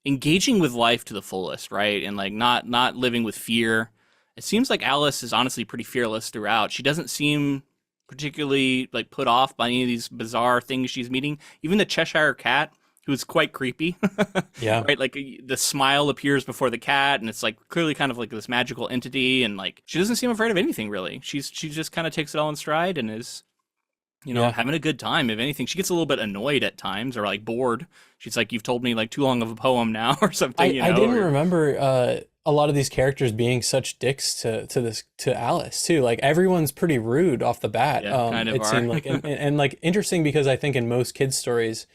engaging with life to the fullest, right? And like not living with fear. It seems like Alice is honestly pretty fearless throughout. She doesn't seem particularly like put off by any of these bizarre things she's meeting. Even the Cheshire Cat, who's quite creepy. Yeah. Right? Like the smile appears before the cat, and it's like clearly kind of like this magical entity, and like she doesn't seem afraid of anything really. She just kind of takes it all in stride and is having a good time. If anything, she gets a little bit annoyed at times or like bored. She's like, you've told me like too long of a poem now or something. I didn't remember a lot of these characters being such dicks to Alice too. Like everyone's pretty rude off the bat. Yeah, kind of it seemed like and like interesting because I think in most kids' stories,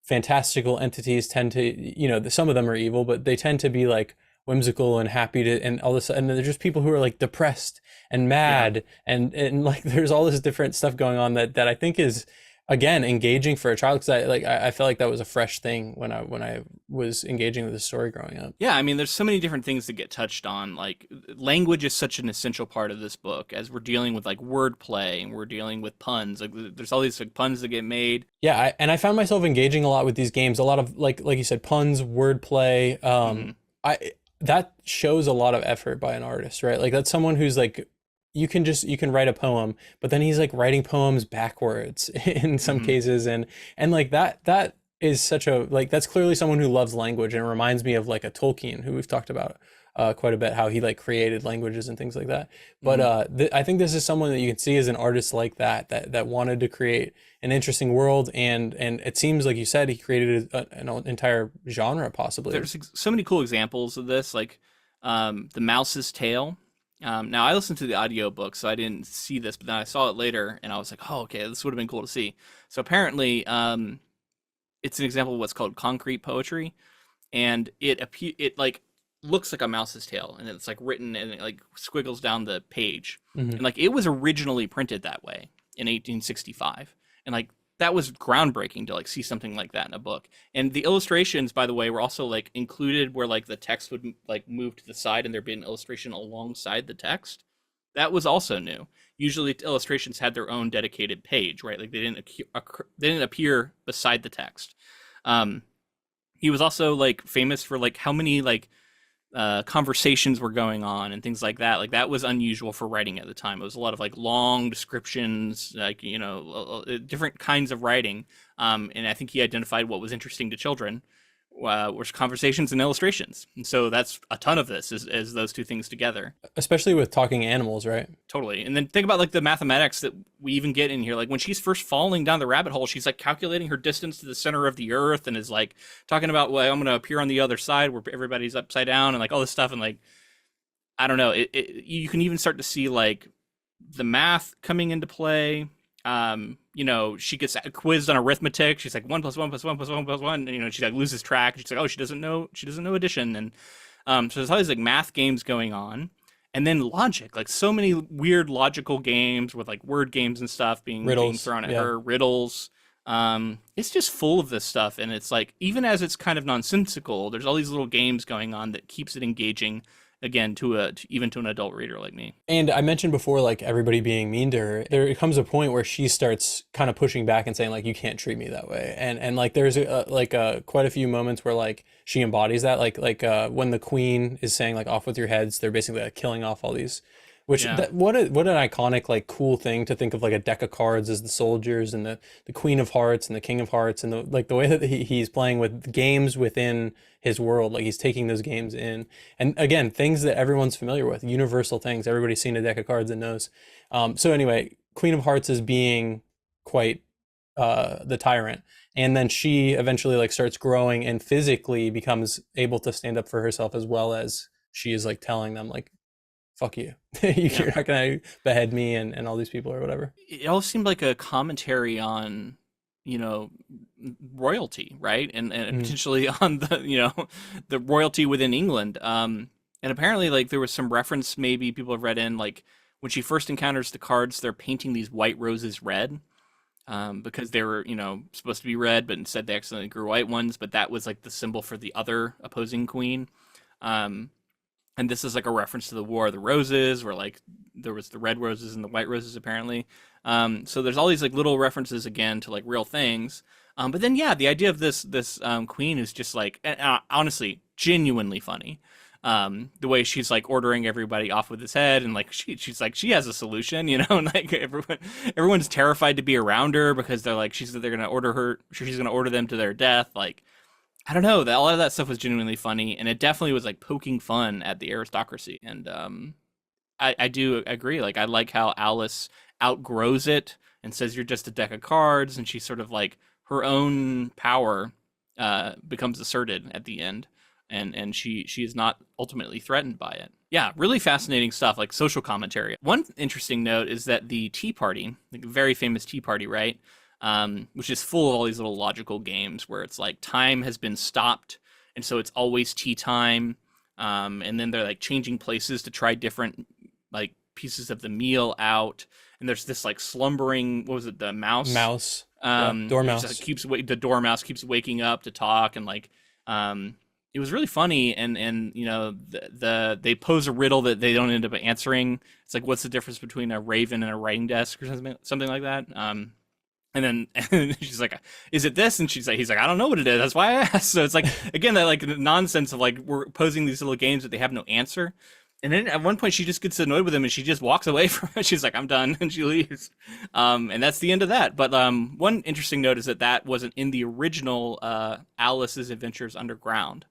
fantastical entities tend to, some of them are evil, but they tend to be like whimsical and happy to and all this, and they're just people who are like depressed and Yeah. mad, and like there's all this different stuff going on that I think is again engaging for a child, because I felt like that was a fresh thing when I was engaging with the story growing up. Yeah, I mean, there's so many different things that get touched on. Like, language is such an essential part of this book, as we're dealing with like wordplay and we're dealing with puns. Like, there's all these like puns that get made. Yeah, and I found myself engaging a lot with these games. A lot of like you said, puns, wordplay. Hmm. I that shows a lot of effort by an artist, right? Like that's someone who's like, you can write a poem, but then he's like writing poems backwards in some Hmm. cases, and like that is such a like that's clearly someone who loves language, and it reminds me of like a Tolkien who we've talked about quite a bit, how he like created languages and things like that. But Hmm. I think this is someone that you can see as an artist like that wanted to create an interesting world, and it seems like you said he created an entire genre possibly. There's so many cool examples of this, like the Mouse's Tale. Now, I listened to the audiobook, so I didn't see this, but then I saw it later, and I was like, oh, okay, this would have been cool to see. So apparently, it's an example of what's called concrete poetry, and it like looks like a mouse's tail, and it's like written and it like squiggles down the page, Hmm. and like it was originally printed that way in 1865, and like that was groundbreaking to like see something like that in a book. And the illustrations, by the way, were also like included where like the text would like move to the side and there'd be an illustration alongside the text. That was also new. Usually illustrations had their own dedicated page, right? Like they didn't appear beside the text. um he was also like famous for like how many like conversations were going on and things like that. Like that was unusual for writing at the time. It was a lot of like long descriptions, like different kinds of writing. And I think he identified what was interesting to children, was conversations and illustrations. And so that's a ton of this is those two things together. Especially with talking animals, right? Totally. And then think about like the mathematics that we even get in here. Like when she's first falling down the rabbit hole, she's like calculating her distance to the center of the earth and is like talking about, well, I'm going to appear on the other side where everybody's upside down and like all this stuff. And like, I don't know, you can even start to see like the math coming into play. She gets quizzed on arithmetic. She's like 1 + 1 + 1 + 1 + 1. And, she like loses track. She's like, oh, she doesn't know addition. And so there's all these like math games going on, and then logic, like so many weird logical games with like word games and stuff being Riddles, thrown at yeah. her, riddles. It's just full of this stuff, and it's like even as it's kind of nonsensical, there's all these little games going on that keeps it engaging. Again, even to an adult reader like me. And I mentioned before, like everybody being mean to her. There comes a point where she starts kind of pushing back and saying, like, you can't treat me that way. And like there's quite a few moments where like she embodies that, when the queen is saying like off with your heads, they're basically like killing off all these. Which Yeah. what an iconic like cool thing to think of, like a deck of cards as the soldiers and the Queen of Hearts and the King of Hearts, and the way that he's playing with games within his world, like he's taking those games in, and again things that everyone's familiar with, universal things everybody's seen a deck of cards and knows. So anyway, Queen of Hearts is being quite the tyrant, and then she eventually like starts growing and physically becomes able to stand up for herself, as well as she is like telling them like, fuck you. Yeah. You're not gonna behead me and all these people or whatever. It all seemed like a commentary on, you know, royalty, right? And Mm. potentially on the, the royalty within England. And apparently, like, there was some reference, maybe people have read in, like, when she first encounters the cards, they're painting these white roses red, because they were, supposed to be red, but instead they accidentally grew white ones. But that was like the symbol for the other opposing queen. Um, and this is like a reference to the War of the Roses, where like there was the red roses and the white roses apparently. So there's all these like little references again to like real things. But then yeah, the idea of this queen is just like honestly genuinely funny. The way she's like ordering everybody off with his head, and like she's like she has a solution, and like everyone's terrified to be around her because they're gonna order her, she's gonna order them to their death. Like I don't know. That a lot of that stuff was genuinely funny, and it definitely was like poking fun at the aristocracy. And I do agree. Like I like how Alice outgrows it and says you're just a deck of cards, and she's sort of like her own power becomes asserted at the end, and she is not ultimately threatened by it. Yeah, really fascinating stuff, like social commentary. One interesting note is that the Tea Party, like a very famous Tea Party, right? Which is full of all these little logical games where it's like time has been stopped, and so it's always tea time. And then they're like changing places to try different like pieces of the meal out. And there's this like slumbering, what was it, the mouse? Dormouse. The dormouse keeps waking up to talk, and like it was really funny. And you know, they pose a riddle that they don't end up answering. It's like, what's the difference between a raven and a writing desk or something like that. And then and she's like, is it this? And he's like, I don't know what it is. That's why I asked. So it's like, again, that like nonsense of like, we're posing these little games that they have no answer. And then at one point she just gets annoyed with him and she just walks away from it. She's like, I'm done. And she leaves. And that's the end of that. But one interesting note is that wasn't in the original Alice's Adventures Underground.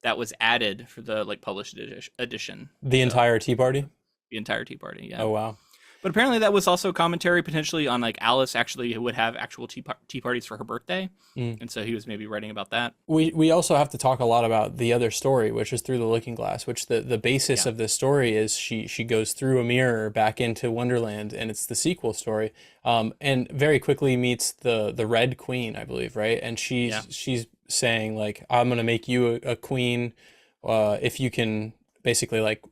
That was added for the like published edition. The entire Tea Party? The entire Tea Party, yeah. Oh, wow. But apparently that was also commentary potentially on like Alice actually would have actual tea parties for her birthday. And so he was maybe writing about that. We also have to talk a lot about the other story, which is Through the Looking Glass, which the basis of this story is she goes through a mirror back into Wonderland, and it's the sequel story. And very quickly meets the Red Queen, I believe, right? And she's saying like, I'm going to make you a queen if you can basically like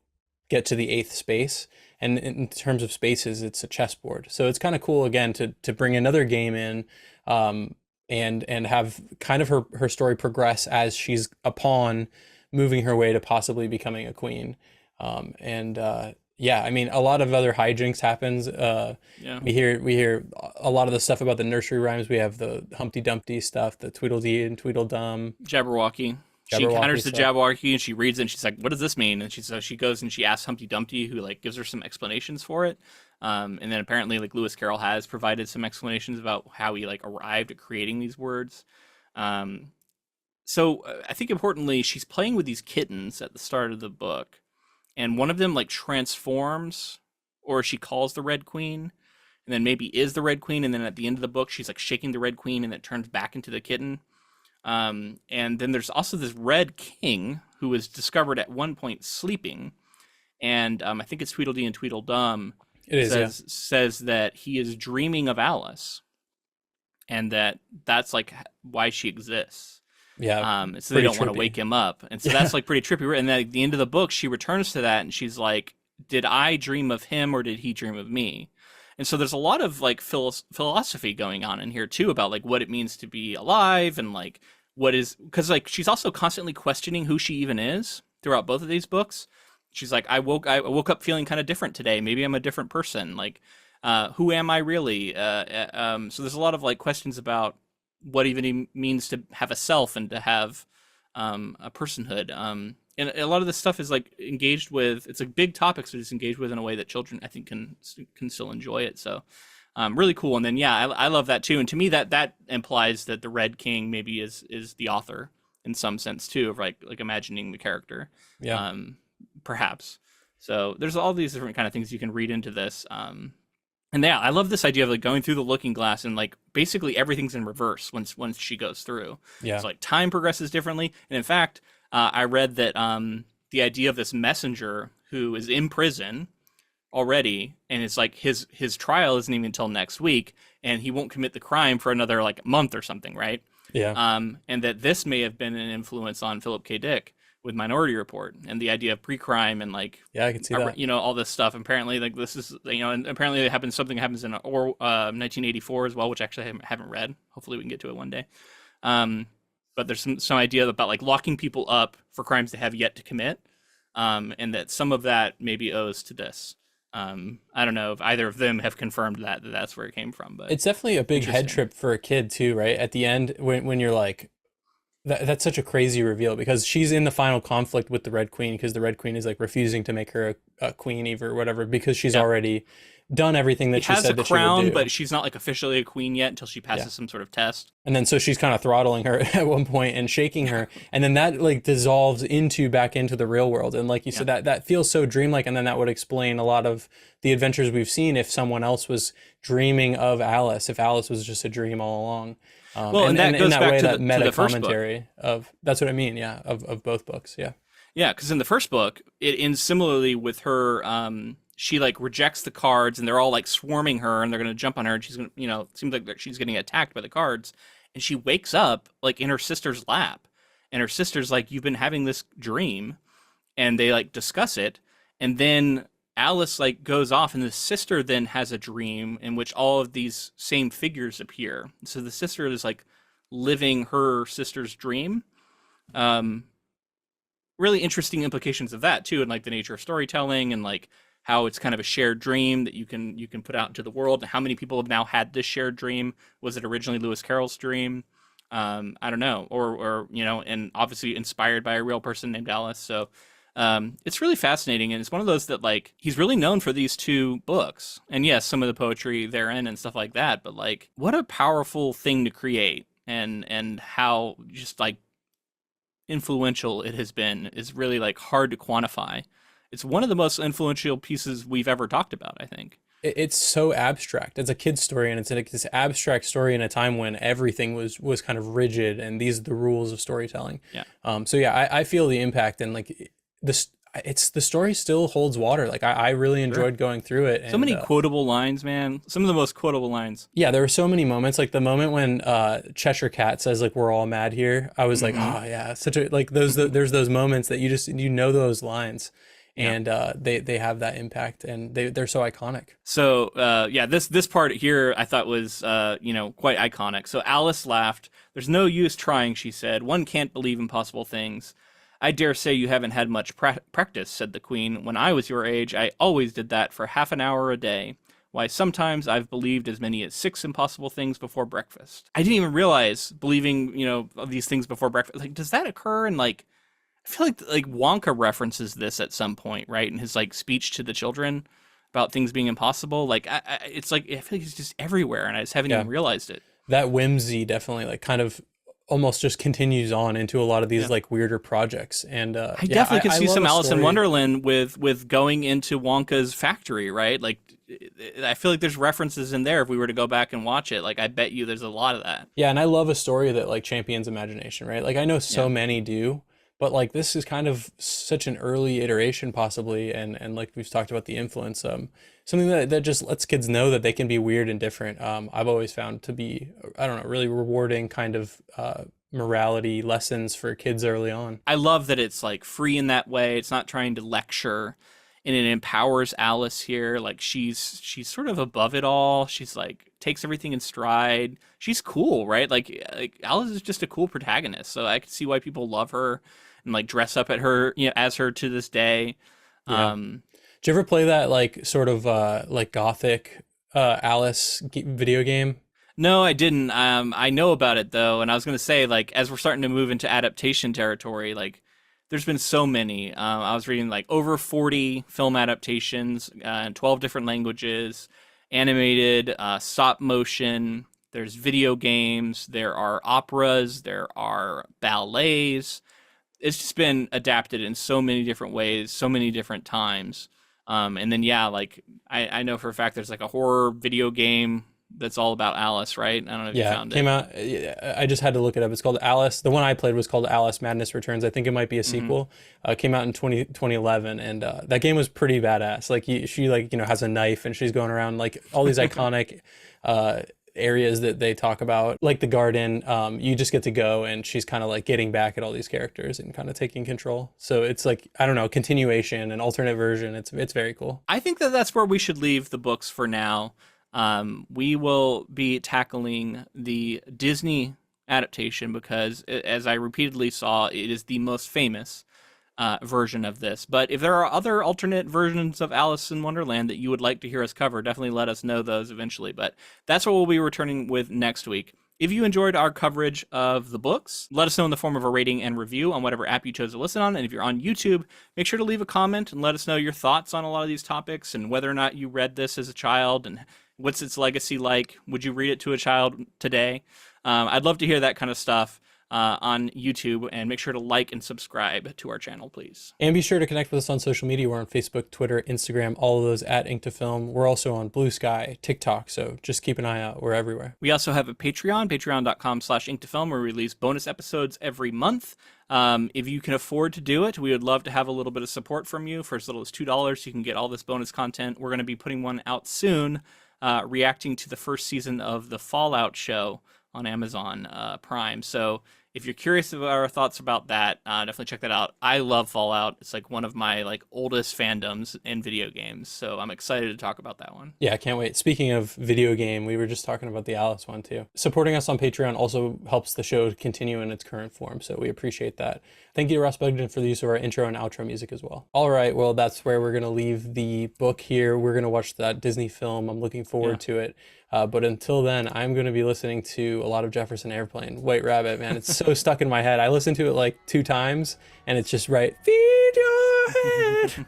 get to the 8th space. And in terms of spaces, it's a chessboard. So it's kind of cool, again, to bring another game in and have kind of her story progress as she's a pawn moving her way to possibly becoming a queen. Yeah, I mean, a lot of other hijinks happens. We hear a lot of the stuff about the nursery rhymes. We have the Humpty Dumpty stuff, the Tweedledee and Tweedledum. Jabberwocky. She encounters the Jabberwocky and she reads it and she's like, what does this mean? And she goes and she asks Humpty Dumpty, who like gives her some explanations for it. And then apparently like Lewis Carroll has provided some explanations about how he like arrived at creating these words. So I think importantly, she's playing with these kittens at the start of the book, and one of them like transforms, or she calls the Red Queen, and then maybe is the Red Queen. And then at the end of the book, she's like shaking the Red Queen and it turns back into the kitten. And then there's also this Red King who was discovered at one point sleeping, and I think it's Tweedledee and Tweedledum. Says that he is dreaming of Alice, and that's like why she exists. Yeah. So they don't want to wake him up, and so that's like pretty trippy. And then at the end of the book, she returns to that, and she's like, "Did I dream of him, or did he dream of me?" And so there's a lot of like philosophy going on in here too about like what it means to be alive, and like what is, because like she's also constantly questioning who she even is throughout both of these books. She's like, I woke up feeling kind of different today. Maybe I'm a different person. Like, who am I really? So there's a lot of like questions about what even means to have a self and to have a personhood. And a lot of this stuff is like engaged with, it's a big topic, so it's engaged with in a way that children I think can still enjoy it. So really cool. And then I love that too. And to me that implies that the Red King maybe is the author in some sense too, of like imagining the character. Yeah. Perhaps. So there's all these different kind of things you can read into this. And yeah, I love this idea of like going through the looking glass and like basically everything's in reverse once she goes through. Yeah. So like time progresses differently. And in fact, I read that the idea of this messenger who is in prison already, and it's like his trial isn't even until next week, and he won't commit the crime for another like month or something, right? Yeah. And that this may have been an influence on Philip K. Dick with Minority Report and the idea of pre-crime and like, yeah, I can see that. You know, all this stuff. Apparently, like this is, you know, and apparently something happens in 1984 as well, which actually I haven't read. Hopefully, we can get to it one day. But there's some idea about like locking people up for crimes they have yet to commit, and that some of that maybe owes to this. I don't know if either of them have confirmed that's where it came from, but it's definitely a big head trip for a kid too, right? At the end, when you're like, that's such a crazy reveal, because she's in the final conflict with the Red Queen, because the Red Queen is like refusing to make her a queen or whatever, because she's already done everything that she said that she would do. She has a crown, but she's not like officially a queen yet until she passes some sort of test. And then so she's kind of throttling her at one point and shaking her, and then that like dissolves back into the real world. And like you said, that feels so dreamlike, and then that would explain a lot of the adventures we've seen if someone else was dreaming of Alice, if Alice was just a dream all along. And that goes back to the meta commentary of, that's what I mean, of both books, Yeah, because in the first book, it ends similarly with her. She like rejects the cards, and they're all like swarming her, and they're gonna jump on her, and she's gonna, you know, it seems like she's getting attacked by the cards, and she wakes up like in her sister's lap, and her sister's like, "You've been having this dream," and they like discuss it, and then Alice like goes off, and the sister then has a dream in which all of these same figures appear. So the sister is like living her sister's dream. Um, Really interesting implications of that too, and like the nature of storytelling, and like how it's kind of a shared dream that you can put out into the world, and how many people have now had this shared dream. Was it originally Lewis Carroll's dream? I don't know, or and obviously inspired by a real person named Alice. So it's really fascinating, and it's one of those that like he's really known for these two books, and yes, some of the poetry therein and stuff like that. But like, what a powerful thing to create, and how just like influential it has been is really like hard to quantify. It's one of the most influential pieces we've ever talked about, I think. It's so abstract. It's a kid's story, and it's like this abstract story in a time when everything was kind of rigid, and these are the rules of storytelling. Yeah. So yeah, I feel the impact, and like this, it's the story still holds water. Like I really enjoyed going through it. So And, many quotable lines, man. Some of the most quotable lines. yeah, there were so many moments. Like the moment when Cheshire Cat says like we're all mad here. I was like, oh yeah, such a like there's those moments that you know those lines. And they have that impact, and they're so iconic. So yeah, this part here I thought was quite iconic. So Alice laughed. "There's no use trying," she said. "One can't believe impossible things." "I dare say you haven't had much practice," said the Queen. "When I was your age, I always did that for half an hour a day. Why, sometimes I've believed as many as 6 impossible things before breakfast." I didn't even realize believing, of these things before breakfast. Like, does that occur in like? I feel like Wonka references this at some point, right? In his like speech to the children about things being impossible. Like, it's like I feel like it's just everywhere, and I just haven't even realized it. That whimsy definitely like kind of almost just continues on into a lot of these like weirder projects. And I definitely could see love some a Alice in story. Wonderland with going into Wonka's factory, right? Like, I feel like there's references in there if we were to go back and watch it. Like, I bet you there's a lot of that. Yeah, and I love a story that like champions imagination, right? Like I know so many do, but like this is kind of such an early iteration possibly, and like we've talked about the influence, something that just lets kids know that they can be weird and different. I've always found to be, I don't know, really rewarding kind of morality lessons for kids early on. I love that it's like free in that way. It's not trying to lecture, and it empowers Alice here. Like she's sort of above it all. She's like takes everything in stride. She's cool, right? Like Alice is just a cool protagonist. So I can see why people love her and like dress up at her, as her to this day. Yeah. Did you ever play that like sort of like gothic Alice video game? No, I didn't. I know about it though, and I was gonna say like as we're starting to move into adaptation territory, like there's been so many. I was reading like over 40 film adaptations in 12 different languages, animated, stop motion. There's video games. There are operas. There are ballets. It's just been adapted in so many different ways, so many different times. And then yeah, like I know for a fact there's like a horror video game that's all about Alice, right? I don't know if you found it. Came out. I just had to look it up. It's called Alice. The one I played was called Alice Madness Returns. I think it might be a sequel. Came out in 2011, and that game was pretty badass. Like she like has a knife, and she's going around like all these iconic areas that they talk about, like the garden. You just get to go, and she's kind of like getting back at all these characters and kind of taking control. So it's like, I don't know, continuation, an alternate version. It's very cool. I think that's where we should leave the books for now. We will be tackling the Disney adaptation because, as I repeatedly saw, it is the most famous version of this. But if there are other alternate versions of Alice in Wonderland that you would like to hear us cover, definitely let us know those eventually. But that's what we'll be returning with next week. If you enjoyed our coverage of the books, let us know in the form of a rating and review on whatever app you chose to listen on. And if you're on YouTube, make sure to leave a comment and let us know your thoughts on a lot of these topics and whether or not you read this as a child and what's its legacy like. Would you read it to a child today? I'd love to hear that kind of stuff on YouTube, and make sure to like and subscribe to our channel, please. And be sure to connect with us on social media. We're on Facebook, Twitter, Instagram, all of those at Ink to Film. We're also on Blue Sky, TikTok, so just keep an eye out. We're everywhere. We also have a Patreon, patreon.com/inktofilm, where we release bonus episodes every month. If you can afford to do it, we would love to have a little bit of support from you. For as little as $2, you can get all this bonus content. We're going to be putting one out soon, reacting to the first season of the Fallout show on Amazon Prime. So if you're curious about our thoughts about that, definitely check that out. I love Fallout. It's like one of my like oldest fandoms in video games, so I'm excited to talk about that one. Yeah, I can't wait. Speaking of video game, we were just talking about the Alice one too. Supporting us on Patreon also helps the show continue in its current form, so we appreciate that. Thank you to Ross Bugden for the use of our intro and outro music as well. All right, well, that's where we're going to leave the book here. We're going to watch that Disney film. I'm looking forward to it. But until then, I'm going to be listening to a lot of Jefferson Airplane. White Rabbit, man, it's so stuck in my head. I listened to it like 2 times, and it's just right. Feed your head.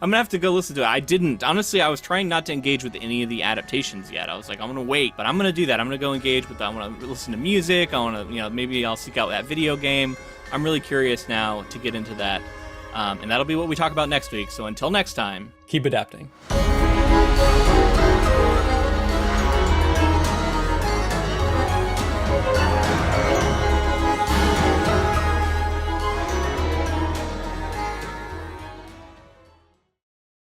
I'm gonna have to go listen to it. I didn't. Honestly, I was trying not to engage with any of the adaptations yet. I was like, I'm gonna wait, but I'm gonna do that. I'm gonna go engage with them. I'm gonna listen to music. I wanna, maybe I'll seek out that video game. I'm really curious now to get into that. And that'll be what we talk about next week. So until next time, Keep adapting.